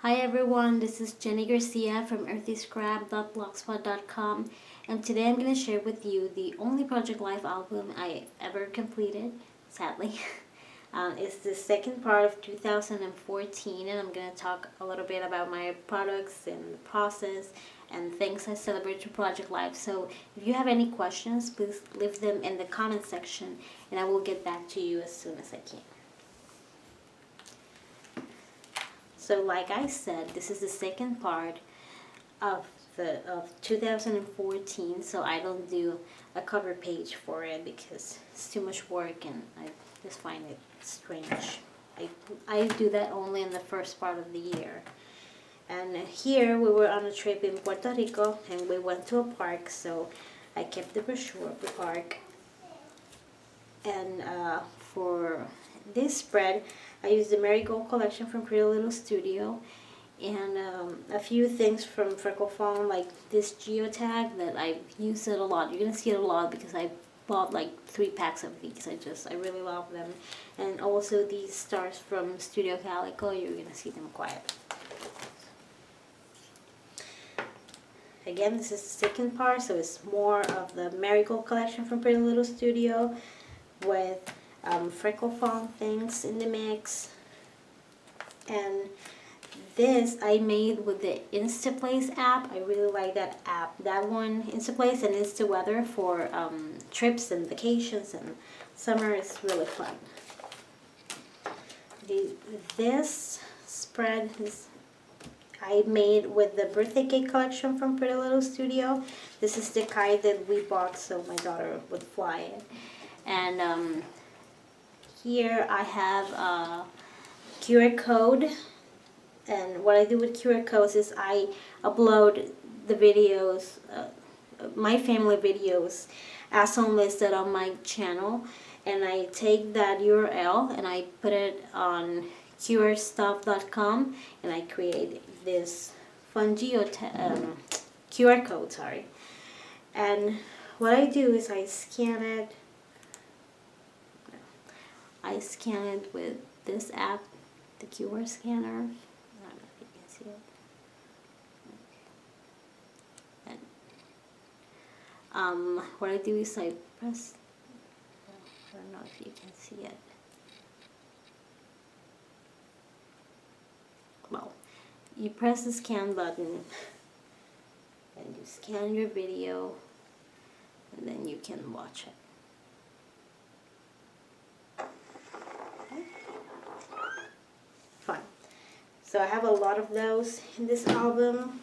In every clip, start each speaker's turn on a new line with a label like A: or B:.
A: Hi everyone, this is Jenny Garcia from earthyscrap.blogspot.com, and today I'm going to share with you the only Project Life album I ever completed, sadly. It's the second part of 2014, and I'm going to talk a little bit about my products and the process and things I celebrate through Project Life. So if you have any questions, please leave them in the comment section and I will get back to you as soon as I can. So like I said, this is the second part of 2014, so I don't do a cover page for it because it's too much work and I just find it strange. I do that only in the first part of the year. And here we were on a trip in Puerto Rico and we went to a park, so I kept the brochure of the park. And for this spread, I used the Marigold collection from Pretty Little Studio and a few things from Freckle Phone, like this geotag that I use it a lot. You're going to see it a lot because I bought like 3 packs of these. I really love them. And also these stars from Studio Calico, you're going to see them quite. Again, this is the second part, so it's more of the Marigold collection from Pretty Little Studio with Freckle Phone things in the mix. And this I made with the Instaplace app. I really like that app. That one, Instaplace and InstaWeather for trips and vacations and summer is really fun. This spread is I made with the birthday cake collection from Pretty Little Studio. This is the kite that we bought so my daughter would fly it. And here I have a QR code, and what I do with QR codes is I upload the videos, my family videos, as listed on my channel, and I take that URL and I put it on qrstuff.com and I create this fun QR code, sorry. And what I do is I scan it with this app, the QR scanner. I don't know if you can see it. And, what I do is I press, I don't know if you can see it. Well, you press the scan button and you scan your video and then you can watch it. Fun. So I have a lot of those in this album.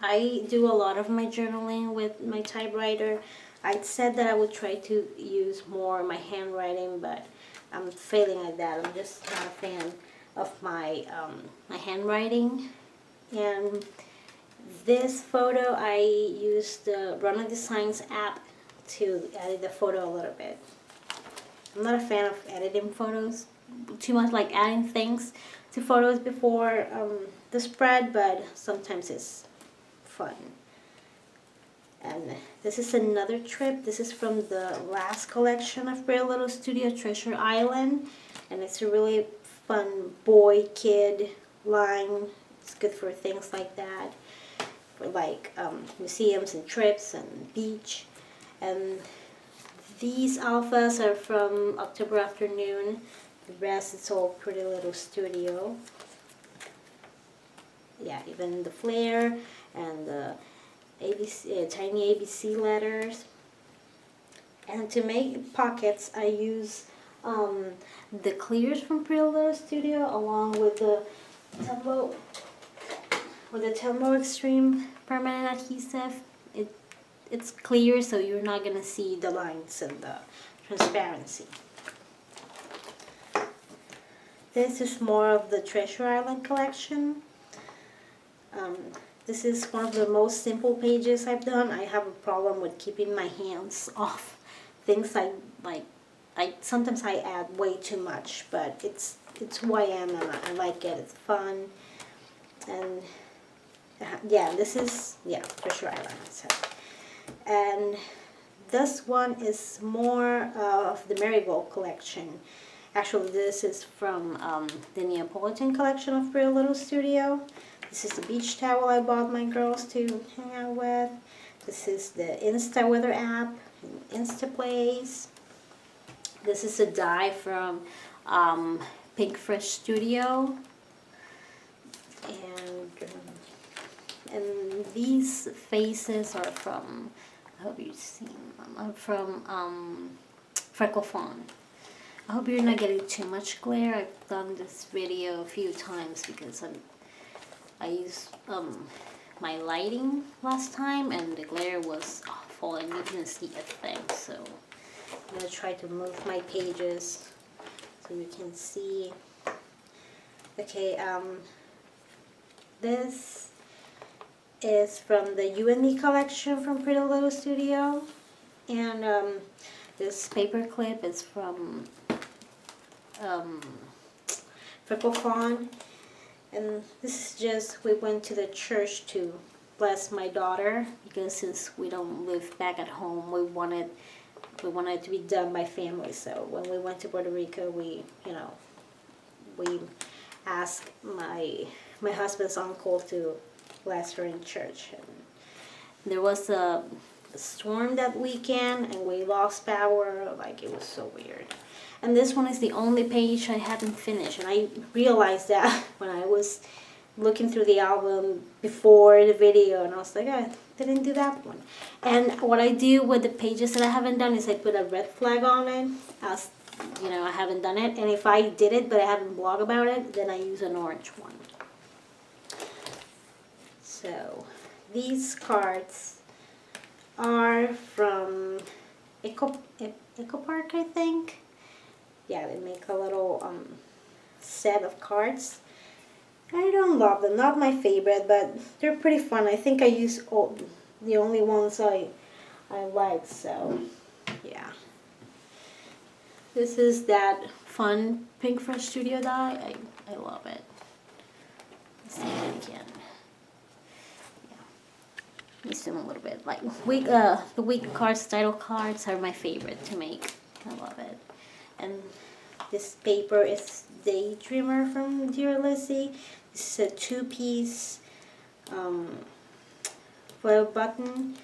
A: I do a lot of my journaling with my typewriter. I said that I would try to use more my handwriting, but I'm failing at that. I'm just not a fan of my my handwriting. And this photo, I used the Runner Designs app to edit the photo a little bit. I'm not a fan of editing photos too much, like adding things to photos before the spread, but sometimes it's fun. And this is another trip. This is from the last collection of Pretty Little Studio, Treasure Island, and it's a really fun boy-kid line. It's good for things like that, for like museums and trips and beach. And these alphas are from October Afternoon. The rest is all Pretty Little Studio. Yeah, even the flare and the ABC, tiny ABC letters. And to make pockets, I use the clears from Pretty Little Studio along with the Tempo Extreme permanent adhesive. It's clear, so you're not gonna see the lines and the transparency. This is more of the Treasure Island collection. This is one of the most simple pages I've done. I have a problem with keeping my hands off things sometimes I add way too much, but it's who I am and I like it. It's fun. And yeah, this is Treasure Island. So. And this one is more of the Marigold collection. Actually, this is from the Neapolitan collection of Pretty Little Studio. This is the beach towel I bought my girls to hang out with. This is the Insta Weather app, Insta Plays. This is a die from Pink Fresh Studio. And these faces are from, I hope you've seen them, from Freckle Fawn. I hope you're not getting too much glare. I've done this video a few times because I used my lighting last time and the glare was awful and you didn't see a thing. So I'm going to try to move my pages so you can see. Okay, this is from the You and Me collection from Pretty Little Studio. And this paper clip is from Freckle Fawn. And this is just, we went to the church to bless my daughter because since we don't live back at home, we wanted it to be done by family. So when we went to Puerto Rico, we asked my husband's uncle to bless her in church. And there was a storm that weekend and we lost power. Like, it was so weird. And this one is the only page I haven't finished. And I realized that when I was looking through the album before the video, and I was like, I didn't do that one. And what I do with the pages that I haven't done is I put a red flag on it, as you know, I haven't done it. And if I did it but I haven't blogged about it, then I use an orange one. So these cards are from Eco Park, I think. Yeah, they make a little set of cards. I don't love them, not my favorite, but they're pretty fun. I think I use the only ones I like, so yeah. This is that fun Pink Fresh Studio die. I love it. Let's see it again. Yeah. Let me zoom a little bit. Like the week cards, title cards are my favorite to make. I love it. And this paper is Daydreamer from Dear Lizzie. This is a two-piece foil button.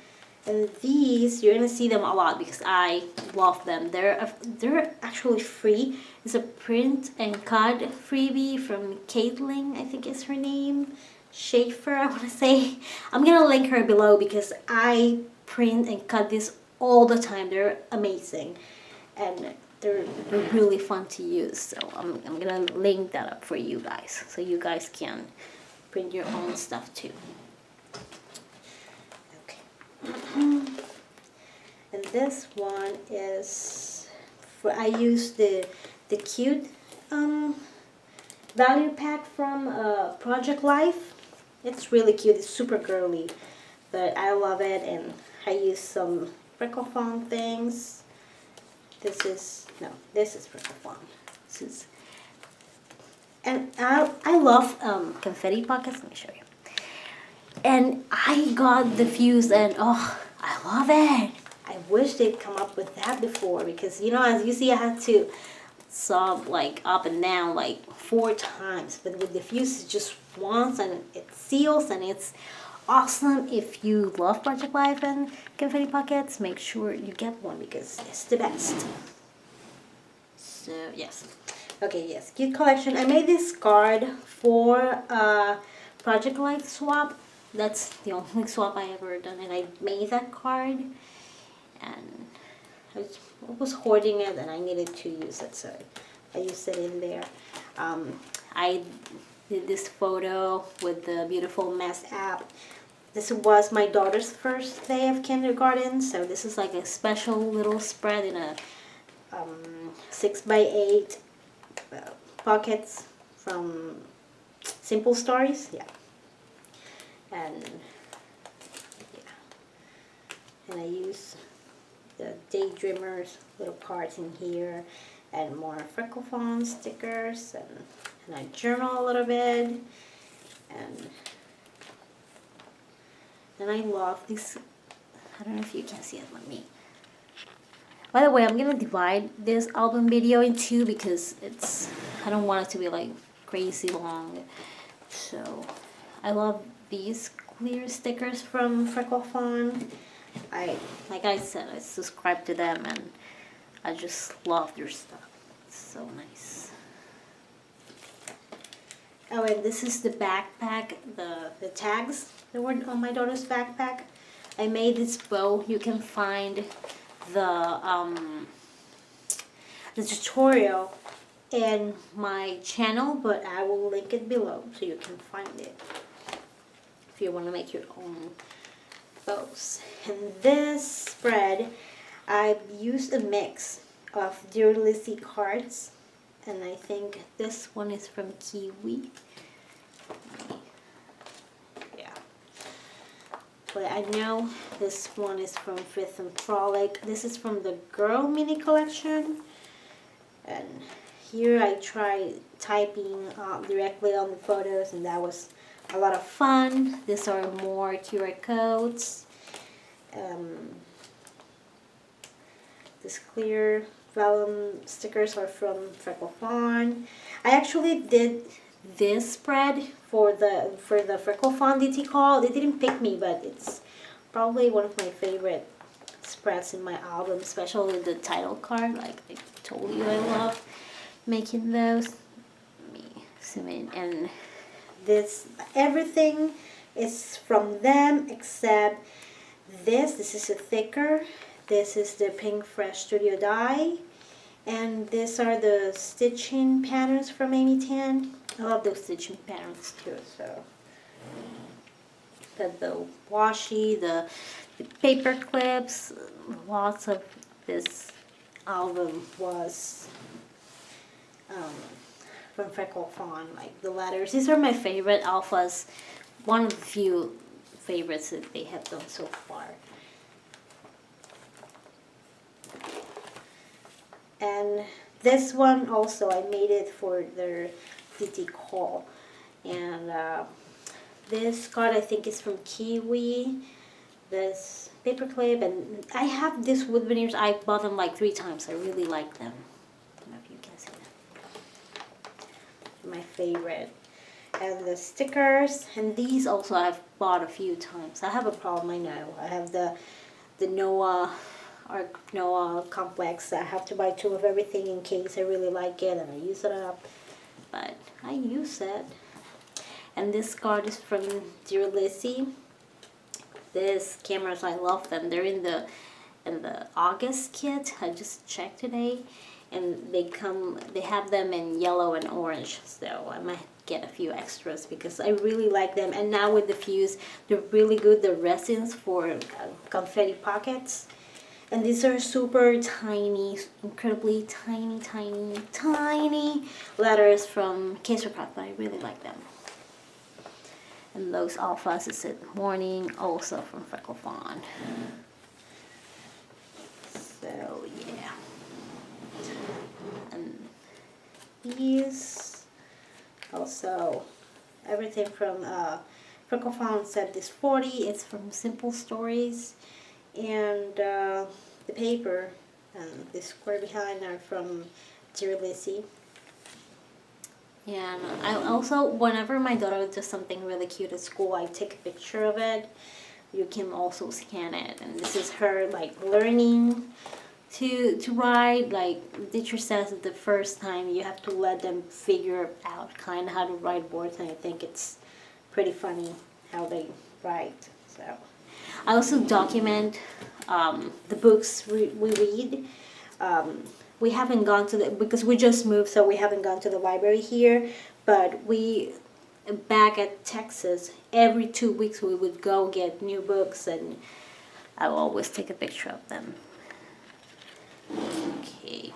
A: And these, you're going to see them a lot because I love them. They're actually free. It's a print and cut freebie from Caitlin, I think is her name. Schaefer, I want to say. I'm going to link her below because I print and cut these all the time. They're amazing. And they're really fun to use. So I'm going to link that up for you guys so you guys can print your own stuff too. And this one is I use the cute value pack from Project Life. It's really cute. It's super girly, but I love it. And I use some Freckle Fawn things. This is Freckle Fawn. And I love confetti pockets. Let me show you. And I got the fuse and oh, I love it. I wish they'd come up with that before because, you know, as you see, I had to saw like up and down like 4 times. But with the fuse, it's just once and it seals and it's awesome. If you love Project Life and confetti pockets, make sure you get one because it's the best. So, yes. Okay, yes, cute collection. I made this card for Project Life swap. That's the only swap I ever done, and I made that card, and I was hoarding it, and I needed to use it, so I used it in there. I did this photo with the Beautiful Mess app. This was my daughter's first day of kindergarten, so this is like a special little spread in a 6x8 pockets from Simple Stories, yeah. And I use the Daydreamers little cards in here and more Freckle Fawn stickers and I journal a little bit and I love this. I don't know if you can see it. Let me By the way, I'm gonna divide this album video in two because I don't want it to be like crazy long. So I love these clear stickers from Freckle Fawn. Like I said, I subscribe to them and I just love their stuff. It's so nice. Oh, and this is the backpack, the tags that were on my daughter's backpack. I made this bow. You can find the tutorial in my channel, but I will link it below so you can find it if you want to make your own bows. And this spread, I've used a mix of Dear Lizzie cards, and I think this one is from Kiwi. Yeah. But I know this one is from Fifth and Frolic. This is from the Girl Mini Collection. And here I tried typing directly on the photos, and that was a lot of fun. These are more QR codes. This clear vellum stickers are from Freckle Fawn. I actually did this spread for the Freckle Fawn DT call. They didn't pick me, but it's probably one of my favorite spreads in my album, especially the title card. Like I told you, I love making those. Let me zoom in, and this everything is from them except this. This is a thicker. This is the Pink Fresh Studio Die. And these are the stitching patterns from Amy Tan. I love those stitching patterns too. So the washi, the paper clips, lots of this album was from Freckle Fawn. Like the letters. These are my favorite alphas. One of the few favorites that they have done so far. And this one also, I made it for their DT call. And this card I think is from Kiwi. This paperclip, and I have these wood veneers. I bought them like 3 times. I really like them. I don't know if you can see them. My favorite. And the stickers, and these also I've bought a few times. I have a problem, I know. I have the Noah complex. I have to buy 2 of everything in case I really like it and I use it up. But I use it. And this card is from Dear Lizzie. These cameras, I love them. They're in the August kit. I just checked today, and they have them in yellow and orange. So I might get a few extras because I really like them. And now with the fuse, they're really good. The resins for confetti pockets. And these are super tiny, incredibly tiny, tiny, tiny letters from Case Craft, but I really like them. And those alphas is at Morning, also from Freckle Fawn. So yeah. And these also, everything from Freckle Fawn said this 40. It's from Simple Stories. And the paper and the square behind are from Dear Lizzie. And I also, whenever my daughter does something really cute at school, I take a picture of it. You can also scan it. And this is her like learning to write. Like the teacher says that the first time you have to let them figure out kind of how to write words, and I think it's pretty funny how they write. So I also document the books we read. We haven't gone to because we just moved, so we haven't gone to the library here. But back at Texas, every 2 weeks we would go get new books, and I will always take a picture of them. Okay.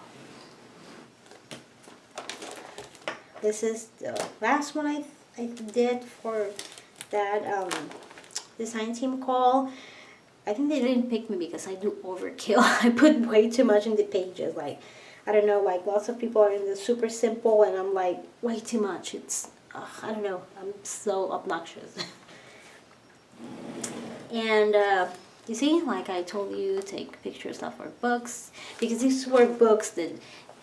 A: This is the last one I did for that design team call. I think they didn't pick me because I do overkill. I put way too much in the pages. Like, I don't know, like lots of people are in the super simple and I'm like, way too much. It's, I don't know, I'm so obnoxious. And You see, like I told you, take pictures of our books, because these were books that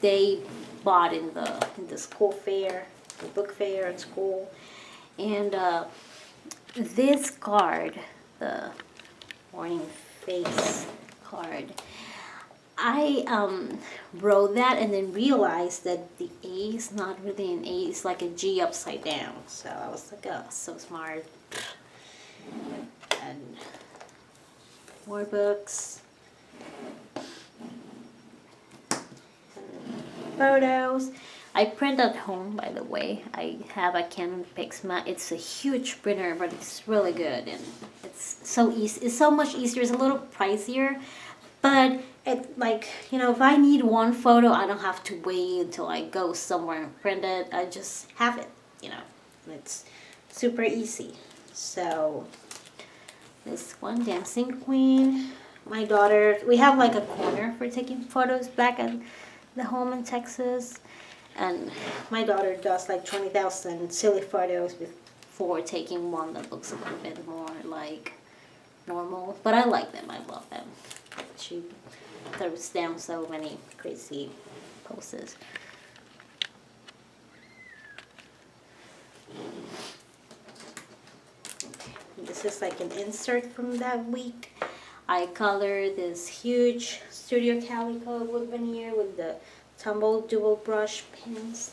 A: they bought in the school fair, the book fair at school. And this card, the morning face card, I wrote that and then realized that the A is not really an A, it's like a G upside down. So I was like, oh, so smart. And more books. And photos. I print at home, by the way. I have a Canon Pixma. It's a huge printer, but it's really good, and it's so easy. It's so much easier. It's a little pricier, but it, like, you know, if I need one photo, I don't have to wait until I go somewhere and print it. I just have it, you know. It's super easy. So this one, Dancing Queen. My daughter, we have like a corner for taking photos back at the home in Texas. And my daughter does like 20,000 silly photos before taking one that looks a little bit more like normal. But I like them. I love them. She throws down so many crazy poses. This is like an insert from that week. I colored this huge Studio Calico wood veneer with the tumble dual brush pens.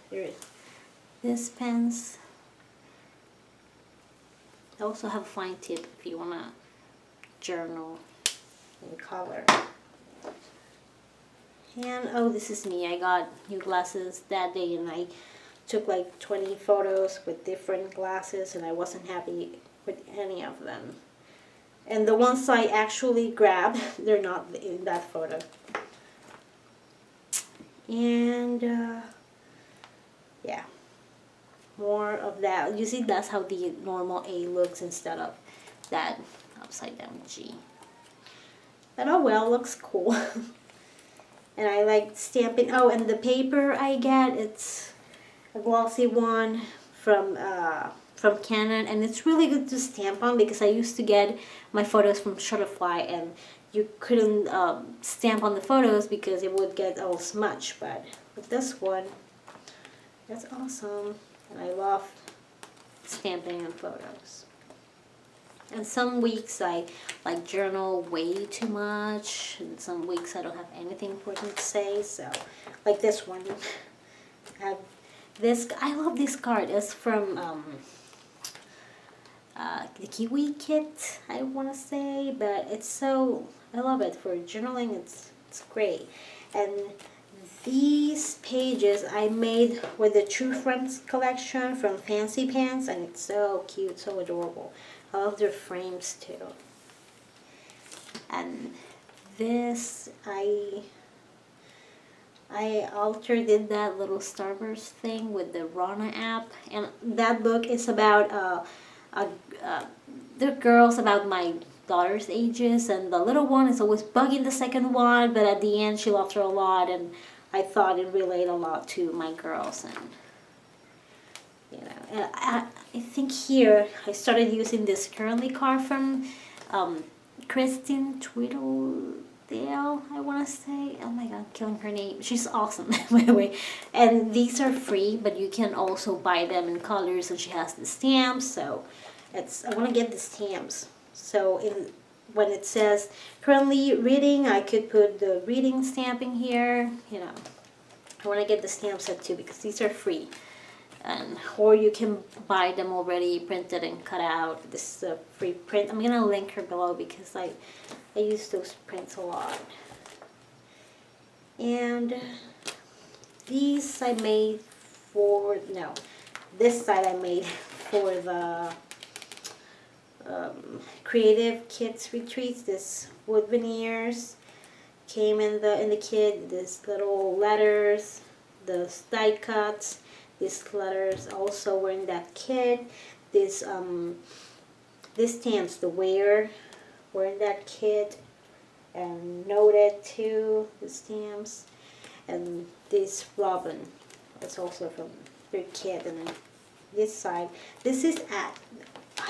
A: Here, this pens. I also have a fine tip if you wanna journal in color. And oh, this is me. I got new glasses that day, and I took like 20 photos with different glasses, and I wasn't happy with any of them. And the ones I actually grabbed, they're not in that photo. And yeah, more of that. You see, that's how the normal A looks instead of that upside down G. But oh well, looks cool. And I like stamping. Oh, and the paper I get, it's a glossy one from Canon, and it's really good to stamp on, because I used to get my photos from Shutterfly and you couldn't stamp on the photos because it would get all smudged. But with this one, that's awesome, and I love stamping on photos. And some weeks I like journal way too much, and some weeks I don't have anything important to say. So like this one, I have this. I love this card. It's from the Kiwi kit, I want to say, but it's so, I love it for journaling. It's great. And these pages I made with the True Friends collection from Fancy Pants, and it's so cute, so adorable. I love their frames too. And this, I did that little Starburst thing with the Rana app, and that book is about the girls about my daughter's ages, and the little one is always bugging the second one, but at the end she loved her a lot, and I thought it related a lot to my girls. And you know, and I think here I started using this Currently card from Kristen Tweedledale, I want to say. Oh my god, I'm killing her name. She's awesome, by the way. And these are free, but you can also buy them in colors, and she has the stamps. So I want to get the stamps. So when it says currently reading, I could put the reading stamping here. You know, I want to get the stamp set too, because these are free. Or you can buy them already printed and cut out. This is a free print. I'm gonna link her below, because I use those prints a lot. And these I made for, no, this side I made for the Creative Kids Retreats. This wood veneers came in the kit. This little letters, the die cuts. These letters also were in that kit. This stamps, the where, were in that kit, and noted too, the stamps. And this robin, that's also from their kit. And then this side, this is at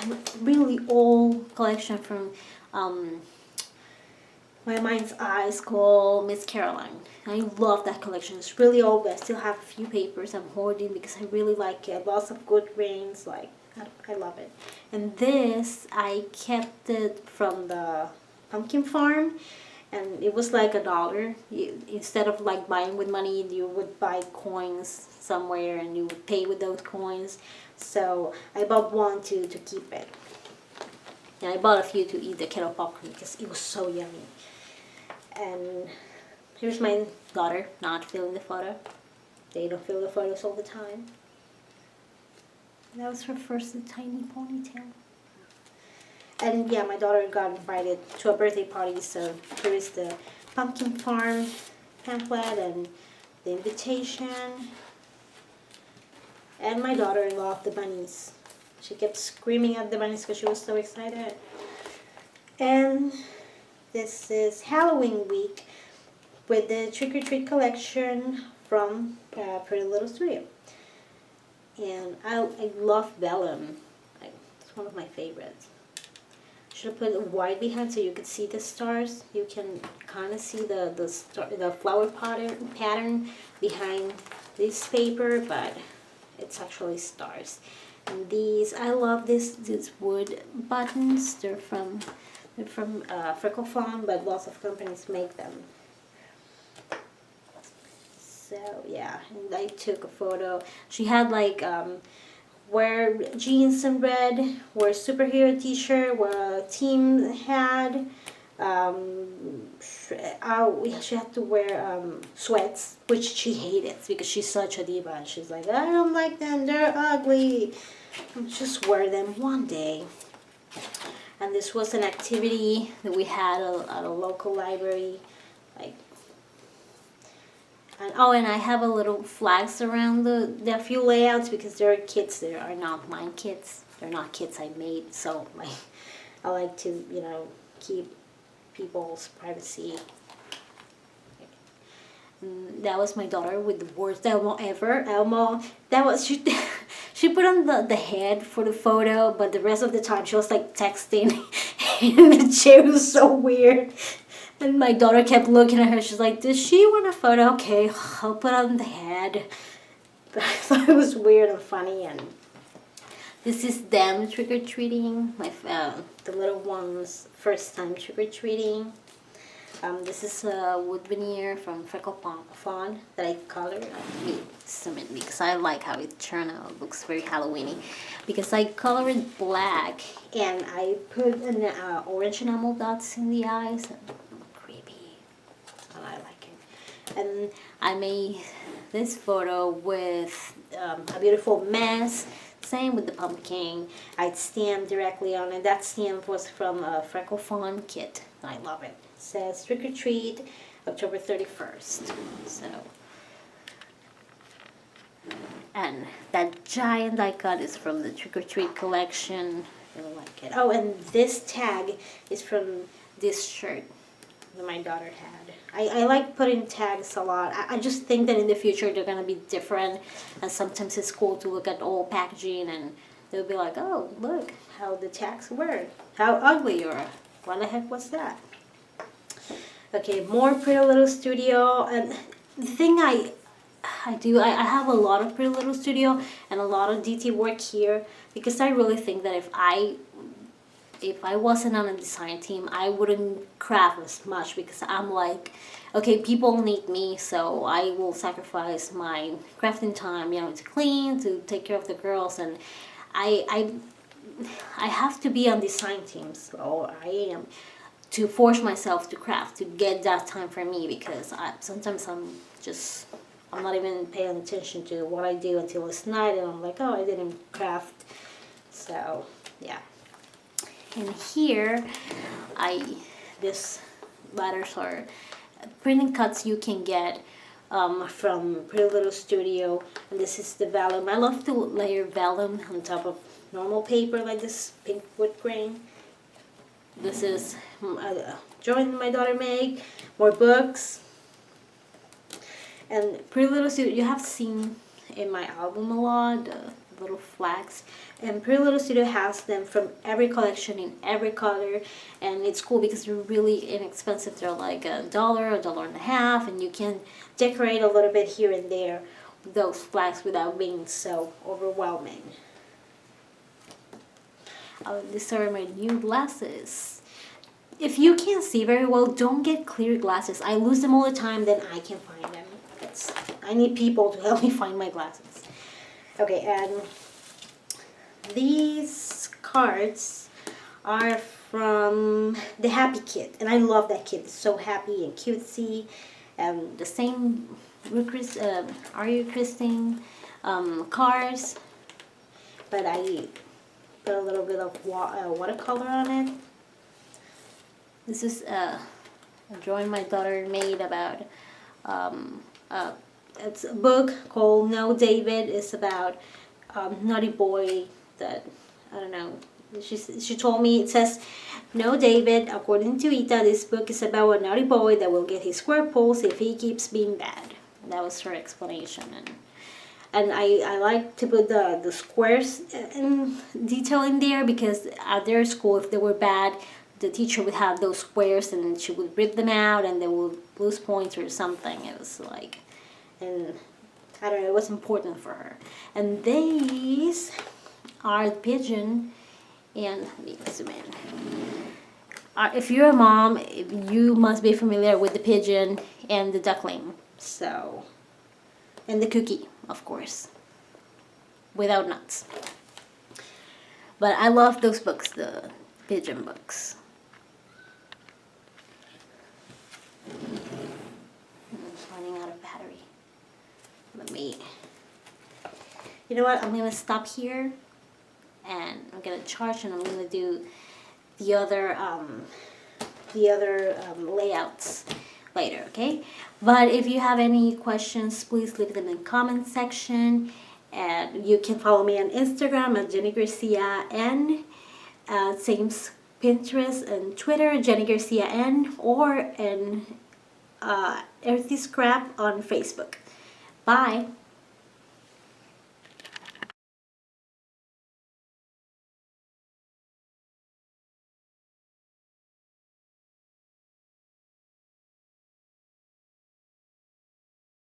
A: a really old collection from My Mind's Eyes called Miss Caroline. I love that collection. It's really old, but I still have a few papers I'm hoarding because I really like it. Lots of good grains, like I love it. And this, I kept it from the pumpkin farm, and it was like $1. Instead of like buying with money, you would buy coins somewhere and you would pay with those coins. So I bought one to keep it. And I bought a few to eat the kettle popcorn because it was so yummy. And here's my daughter not filling the photo. They don't fill the photos all the time. That was her first tiny ponytail. And yeah, my daughter got invited to a birthday party, so here is the pumpkin farm pamphlet and the invitation. And my daughter loved the bunnies. She kept screaming at the bunnies because she was so excited. And this is Halloween week with the Trick or Treat collection from Pretty Little Studio. And I love vellum. It's one of my favorites. Should have put white behind so you could see the stars. You can kind of see the flower pattern behind this paper, but it's actually stars. And these, I love these wood buttons. They're from Freckle Fawn, but lots of companies make them. So yeah, and I took a photo. She had like wear jeans in red, wear superhero t-shirt, wear a team hat. She had to wear sweats, which she hated because she's such a diva. And she's like, I don't like them, they're ugly. I'll just wear them one day. And this was an activity that we had at a local library, like. And and I have a little flags around the few layouts because there are kids that are not mine kids. They're not kids I made, so I like to, keep people's privacy. And that was my daughter with the worst Elmo ever. Elmo, that was she put on the head for the photo, but the rest of the time she was like texting, and the chair was so weird. And my daughter kept looking at her. She's like, does she want a photo? Okay, I'll put on the head. But I thought it was weird and funny. And this is them trick-or-treating. The little ones' first time trick-or-treating. This is a wood veneer from Freckle Fawn that I colored. Because I like how it turned out. It looks very Halloween-y. Because I colored it black. And I put an orange enamel dots in the eyes. And I made this photo with a beautiful mess. Same with the pumpkin. I'd stamp directly on it. That stamp was from a Freckle Fawn kit. I love it. It says Trick or Treat, October 31st. So, and that giant I got is from the Trick or Treat collection. I really like it. Oh, and this tag is from this shirt that my daughter had. I like putting tags a lot. I just think that in the future they're going to be different, and sometimes it's cool to look at old packaging and they'll be like, oh, look how the tags were. How ugly you are. What the heck was that? Okay, more Pretty Little Studio. And the thing I have a lot of Pretty Little Studio and a lot of DT work here because I really think that if I wasn't on a design team, I wouldn't craft as much because I'm like, okay, people need me, so I will sacrifice my crafting time, to clean, to take care of the girls, and I have to be on design teams, or I am, to force myself to craft, to get that time for me because sometimes I'm not even paying attention to what I do until it's night, and I'm like, oh, I didn't craft, so yeah. And here, these letters are printing cuts you can get from Pretty Little Studio. And this is the vellum. I love to layer vellum on top of normal paper like this pink wood grain. This is a drawing my daughter made. More books. And Pretty Little Studio, you have seen in my album a lot, little flags. And Pretty Little Studio has them from every collection in every color, and it's cool because they're really inexpensive. They're like $1, $1.50, and you can decorate a little bit here and there with those flags without being so overwhelming. These are my new glasses. If you can't see very well, don't get clear glasses. I lose them all the time, then I can find them. I need people to help me find my glasses. Okay, and these cards are from the Happy Kit, and I love that kit. It's so happy and cutesy. The same Are You Christine cards, but I put a little bit of watercolor on it. This is a drawing my daughter made about, it's a book called No David. It's about naughty boy that, I don't know, she told me, it says, No David, according to Ita, this book is about a naughty boy that will get his square pulse if he keeps being bad. That was her explanation. And I like to put the squares in detail in there, because at their school, if they were bad, the teacher would have those squares and she would rip them out and they would lose points or something. It was like, and I don't know, it was important for her. And these are the pigeon, and let me zoom in. If you're a mom, you must be familiar with the pigeon and the duckling. So, and the cookie, of course, without nuts. But I love those books, the pigeon books. I'm running out of battery. You know what? I'm gonna stop here, and I'm gonna charge, and I'm gonna do the other layouts later, okay? But if you have any questions, please leave them in the comment section, and you can follow me on Instagram at Jenny Garcia N, same Pinterest and Twitter, Jenny Garcia N, or in Earthy Scrap on Facebook. Bye.